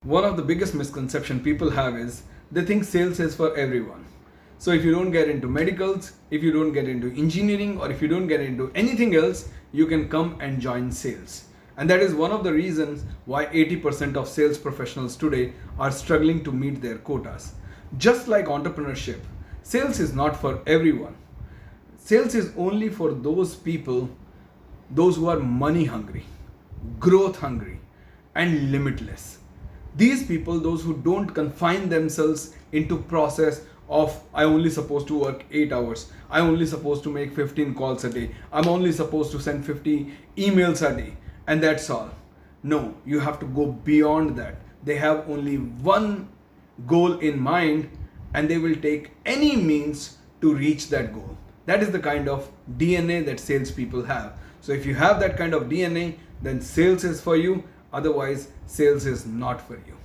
One of the biggest misconception people have is they think sales is for everyone. So if you don't get into medicals, if you don't get into engineering, or if you don't get into anything else, you can come and join sales. And that is one of the reasons why 80% of sales professionals today are struggling to meet their quotas. Just like entrepreneurship, sales is not for everyone. Sales is only for those people, those who are money hungry, growth hungry, and limitless. These people, those who don't confine themselves into process of I only supposed to work 8 hours, I only supposed to make 15 calls a day, I'm only supposed to send 50 emails a day, and that's all. No, you have to go beyond that. They have only one goal in mind, and they will take any means to reach that goal. That is the kind of DNA that salespeople have. So if you have that kind of DNA, then sales is for you. Otherwise, sales is not for you.